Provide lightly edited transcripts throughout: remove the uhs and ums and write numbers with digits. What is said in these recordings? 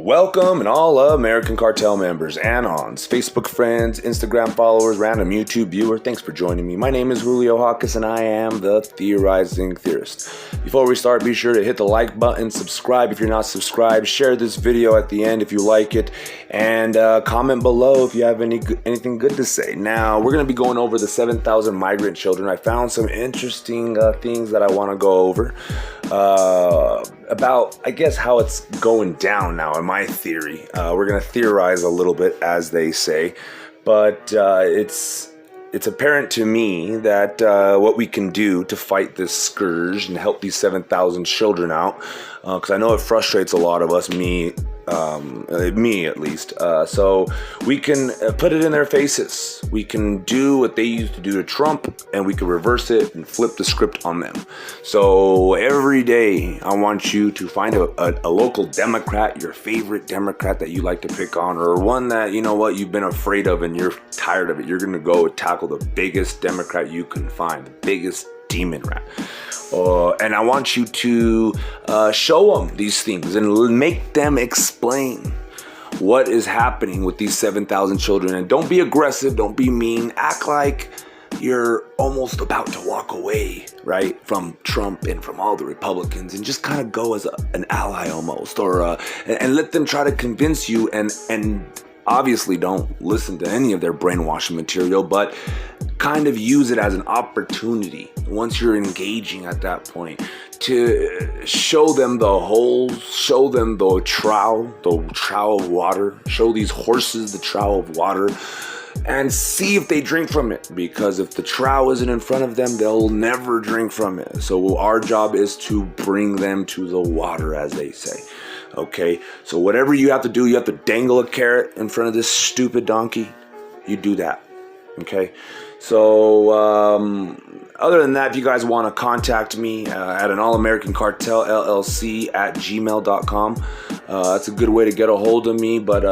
Welcome and all American Cartel members, Anons, Facebook friends, Instagram followers, random YouTube viewer. Thanks for joining me. My name is Julio Hawkes and I am the Theorizing Theorist. Before we start, be sure to hit the like button, subscribe if you're not subscribed, share this video at the end if you like it, and comment below if you have anything good to say. Now, we're going to be going over the 7,000 migrant children. I found some interesting things that I want to go over about, I guess, how it's going down now in my theory. We're going to theorize a little bit, as they say, but it's apparent to me that what we can do to fight this scourge and help these 7,000 children out, because I know it frustrates a lot of us, me at least, so we can put it in their faces. We can do what they used to do to Trump, and we can reverse it and flip the script on them. So every day I want you to find a local Democrat, your favorite Democrat that you like to pick on, or one that, you know what, you've been afraid of and you're tired of it. You're gonna go tackle the biggest Democrat you can find, the biggest demon rat. And I want you to show them these things and make them explain what is happening with these 7,000 children. And don't be aggressive, don't be mean, act like you're almost about to walk away, right, from Trump and from all the Republicans, and just kind of go as an ally almost, or and let them try to convince you, and obviously don't listen to any of their brainwashing material, but kind of use it as an opportunity once you're engaging at that point to show them the holes, show them the trough of water, show these horses the trough of water, and see if they drink from it. Because if the trough isn't in front of them, they'll never drink from it. So our job is to bring them to the water, as they say. Okay, so whatever you have to do, you have to dangle a carrot in front of this stupid donkey, you do that. Okay, so other than that, if you guys want to contact me at an All-American Cartel LLC at gmail.com, that's a good way to get a hold of me. But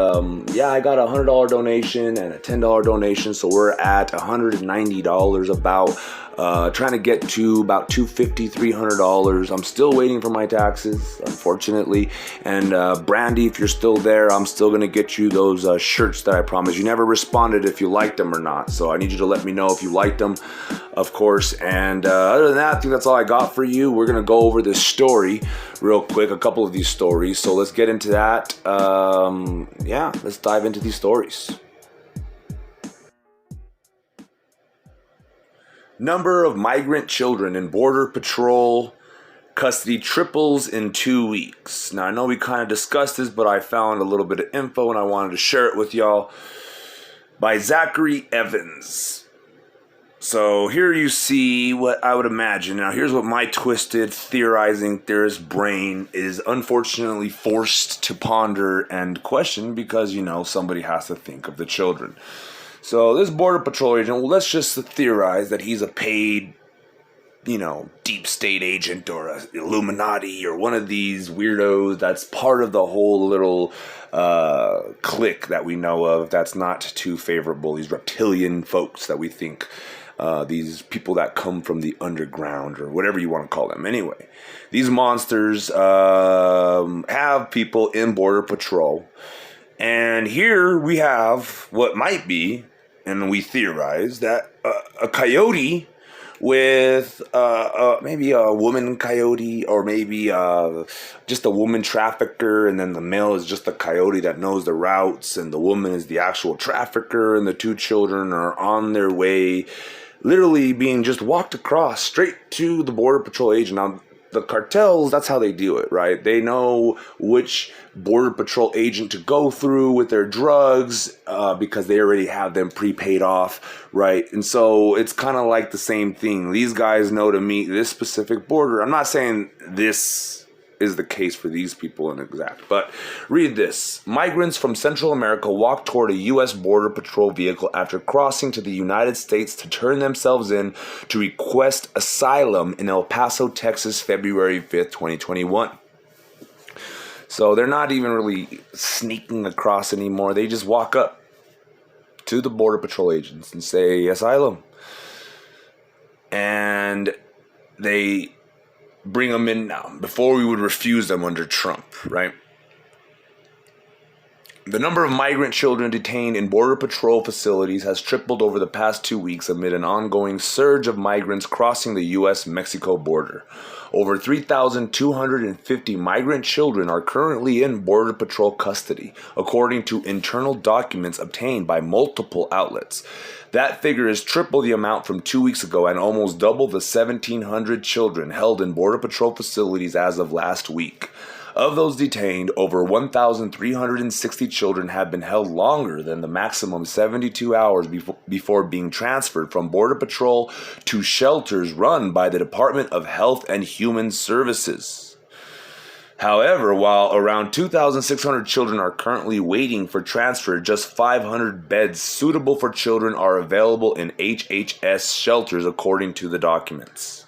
yeah, I got a $100 donation and a $10 donation, so we're at $190 about. Trying to get to about $250, $300. I'm still waiting for my taxes, unfortunately. And Brandy, if you're still there, I'm still gonna get you those shirts that I promised. You never responded if you liked them or not, so I need you to let me know if you liked them, of course. And other than that, I think that's all I got for you. We're gonna go over this story real quick, a couple of these stories. So let's get into that. Yeah, let's dive into these stories. Number of migrant children in Border Patrol custody triples in 2 weeks. Now, I know we kind of discussed this, but I found a little bit of info and I wanted to share it with y'all. By Zachary Evans. So here you see what I would imagine. Now, here's what my twisted theorizing theorist brain is unfortunately forced to ponder and question, because, you know, somebody has to think of the children. So this Border Patrol agent, well, let's just theorize that he's a paid, you know, deep state agent or a Illuminati or one of these weirdos that's part of the whole little clique that we know of that's not too favorable, these reptilian folks that we think, these people that come from the underground or whatever you want to call them. Anyway, these monsters have people in Border Patrol. And here we have what might be, and we theorize that a coyote with maybe a woman coyote, or maybe just a woman trafficker, and then the male is just a coyote that knows the routes, and the woman is the actual trafficker, and the two children are on their way, literally being just walked across straight to the Border Patrol agent. Now, the cartels, that's how they do it, right? They know which Border Patrol agent to go through with their drugs because they already have them prepaid off, right? And so it's kind of like the same thing. These guys know to meet this specific border. I'm not saying this is the case for these people in exact, but read this. Migrants from Central America walked toward a U.S. Border Patrol vehicle after crossing to the United States to turn themselves in to request asylum in El Paso, Texas, February 5th, 2021. So they're not even really sneaking across anymore. They just walk up to the Border Patrol agents and say, asylum. And they bring them in now. Before, we would refuse them under Trump, right? The number of migrant children detained in Border Patrol facilities has tripled over the past 2 weeks amid an ongoing surge of migrants crossing the U.S.-Mexico border. Over 3,250 migrant children are currently in Border Patrol custody, according to internal documents obtained by multiple outlets. That figure is triple the amount from 2 weeks ago and almost double the 1,700 children held in Border Patrol facilities as of last week. Of those detained, over 1,360 children have been held longer than the maximum 72 hours before being transferred from Border Patrol to shelters run by the Department of Health and Human Services. However, while around 2,600 children are currently waiting for transfer, just 500 beds suitable for children are available in HHS shelters, according to the documents.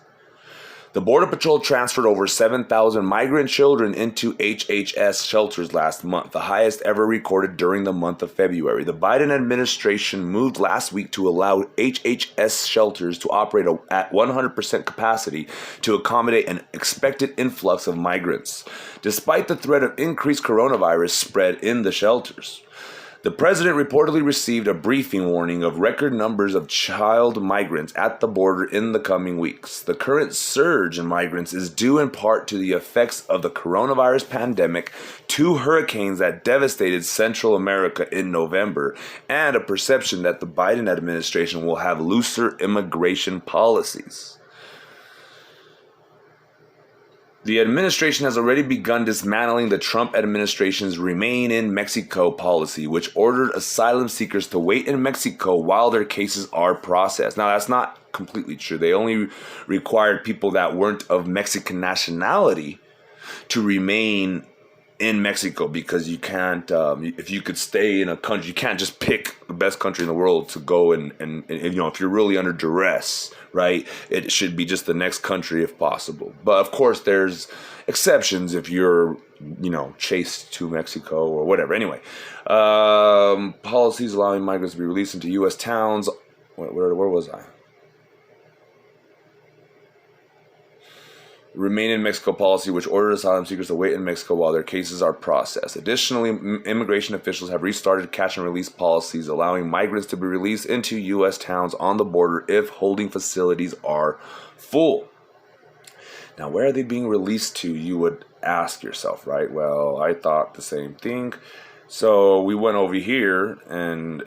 The Border Patrol transferred over 7,000 migrant children into HHS shelters last month, the highest ever recorded during the month of February. The Biden administration moved last week to allow HHS shelters to operate at 100% capacity to accommodate an expected influx of migrants, despite the threat of increased coronavirus spread in the shelters. The president reportedly received a briefing warning of record numbers of child migrants at the border in the coming weeks. The current surge in migrants is due in part to the effects of the coronavirus pandemic, 2 hurricanes that devastated Central America in November, and a perception that the Biden administration will have looser immigration policies. The administration has already begun dismantling the Trump administration's Remain in Mexico policy, which ordered asylum seekers to wait in Mexico while their cases are processed. Now, that's not completely true. They only required people that weren't of Mexican nationality to remain in Mexico, because you can't, if you could stay in a country, you can't just pick the best country in the world to go and you know, if you're really under duress, right, it should be just the next country if possible. But of course, there's exceptions if you're, you know, chased to Mexico or whatever. Anyway, policies allowing migrants to be released into U.S. towns. Where was I? Remain in Mexico policy, which ordered asylum seekers to wait in Mexico while their cases are processed. Additionally, immigration officials have restarted catch and release policies, allowing migrants to be released into U.S. towns on the border if holding facilities are full. Now, where are they being released to, you would ask yourself, right? Well, I thought the same thing. So we went over here and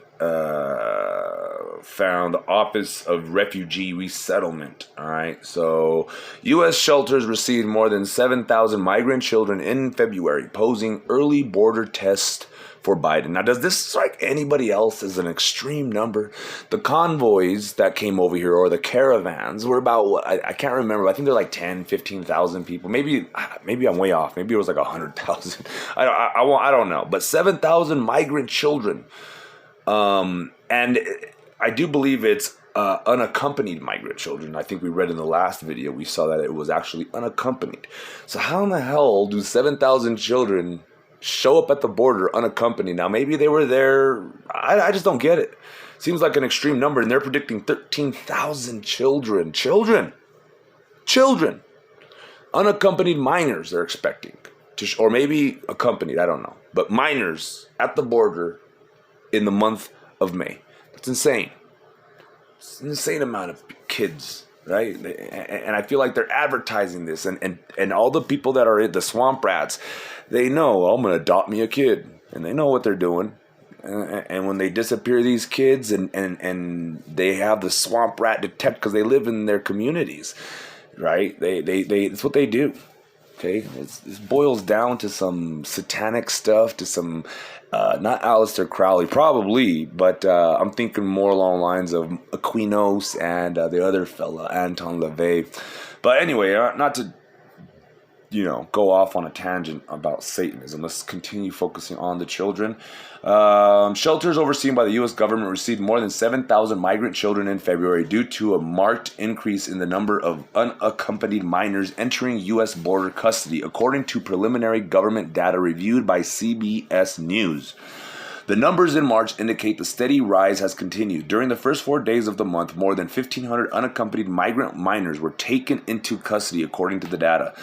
found the Office of Refugee Resettlement. All right. So U.S. shelters received more than 7,000 migrant children in February, posing early border test for Biden. Now, does this strike anybody else as an extreme number? The convoys that came over here, or the caravans, were about, I can't remember, I think they're like 10, 15,000 people. Maybe I'm way off. Maybe it was like 100,000. I don't know. But 7,000 migrant children. And I do believe it's unaccompanied migrant children. I think we read in the last video, we saw that it was actually unaccompanied. So how in the hell do 7,000 children show up at the border unaccompanied? Now, maybe they were there. I just don't get it. Seems like an extreme number, and they're predicting 13,000 children. Children. Unaccompanied minors they're expecting. Or maybe accompanied, I don't know. But minors at the border in the month of May. That's insane. It's an insane amount of kids, right? And I feel like they're advertising this, and all the people that are in the swamp rats, they know, I'm going to adopt me a kid, and they know what they're doing. And when they disappear these kids, and they have the swamp rat detect, because they live in their communities, right? They it's what they do. Okay, this boils down to some satanic stuff, to some, not Aleister Crowley, probably, but I'm thinking more along the lines of Aquinos and the other fella, Anton LaVey. But anyway, not to, go off on a tangent about Satanism. Let's continue focusing on the children. Shelters overseen by the U.S. government received more than 7,000 migrant children in February due to a marked increase in the number of unaccompanied minors entering U.S. border custody, according to preliminary government data reviewed by CBS News. The numbers in March indicate the steady rise has continued. During the first 4 days of the month, more than 1,500 unaccompanied migrant minors were taken into custody, according to the data.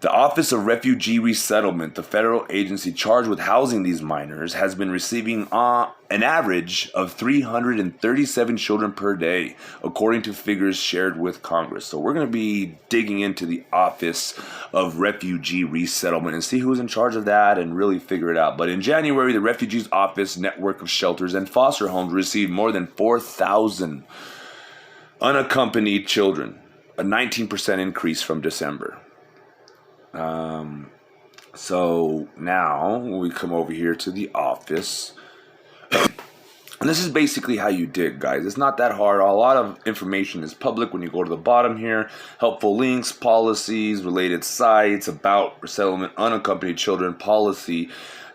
The Office of Refugee Resettlement, the federal agency charged with housing these minors, has been receiving an average of 337 children per day, according to figures shared with Congress. So we're going to be digging into the Office of Refugee Resettlement and see who's in charge of that and really figure it out. But in January, the Refugees Office network of shelters and foster homes received more than 4,000 unaccompanied children, a 19% increase from December. So now we come over here to the office, and this is basically how you dig, guys. It's not that hard. A lot of information is public when you go to the bottom here. Helpful links, policies, related sites, about resettlement, unaccompanied children policy.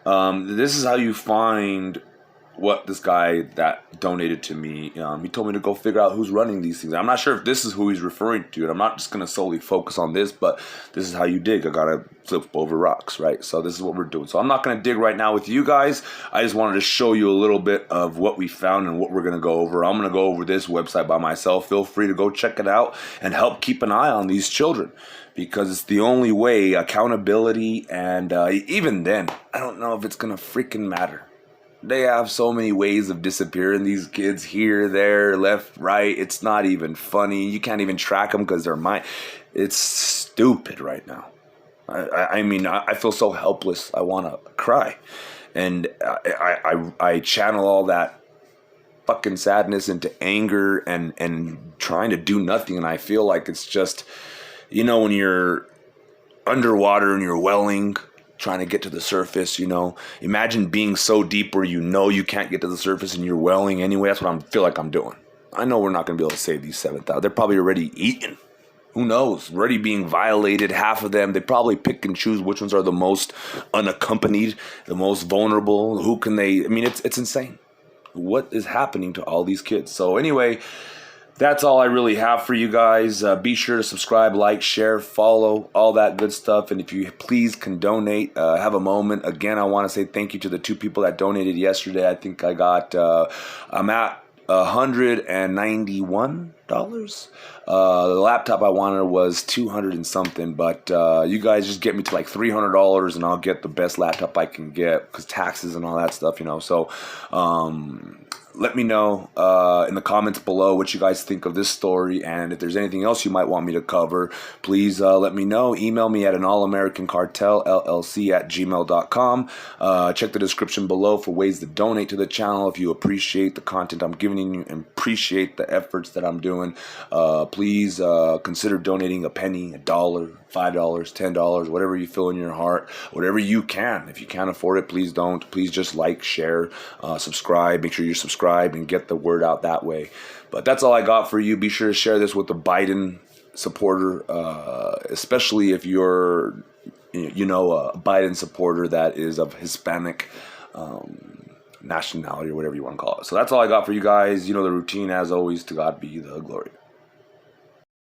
This is how you find what this guy that donated to me, he told me to go figure out who's running these things. I'm not sure if this is who he's referring to, and I'm not just going to solely focus on this, but this is how you dig. I got to flip over rocks, right? So this is what we're doing. So I'm not going to dig right now with you guys. I just wanted to show you a little bit of what we found and what we're going to go over. I'm going to go over this website by myself. Feel free to go check it out and help keep an eye on these children, because it's the only way, accountability, and even then, I don't know if it's going to freaking matter. They have so many ways of disappearing these kids, here, there, left, right. It's not even funny. You can't even track them because they're mine. It's stupid right now. I mean, I feel so helpless. I want to cry. And I channel all that fucking sadness into anger and trying to do nothing. And I feel like it's just, you know, when you're underwater and you're welling, trying to get to the surface, you know. Imagine being so deep where you know you can't get to the surface and you're welling anyway. That's what I feel like I'm doing. I know we're not going to be able to save these 7,000. They're probably already eaten. Who knows? Already being violated, half of them. They probably pick and choose which ones are the most unaccompanied, the most vulnerable. Who can they... I mean, it's insane. What is happening to all these kids? So anyway, that's all I really have for you guys. Be sure to subscribe, like, share, follow, all that good stuff. And if you please can donate, have a moment. Again, I want to say thank you to the 2 people that donated yesterday. I think I got, I'm at $191. The laptop I wanted was 200 and something, but you guys just get me to like $300 and I'll get the best laptop I can get, because taxes and all that stuff, you know. So let me know in the comments below what you guys think of this story, and if there's anything else you might want me to cover, please let me know. Email me at anallamericancartelllc@gmail.com. Check the description below for ways to donate to the channel if you appreciate the content I'm giving you and appreciate the efforts that I'm doing. Please consider donating a penny, $1, $5, $10, whatever you feel in your heart, whatever you can. If you can't afford it, please don't. Please just like, share, subscribe. Make sure you're subscribed and get the word out that way. But that's all I got for you. Be sure to share this with the Biden supporter, especially if you're, you know, a Biden supporter that is of Hispanic nationality or whatever you want to call it. So that's all I got for you guys. You know the routine, as always. To God be the glory.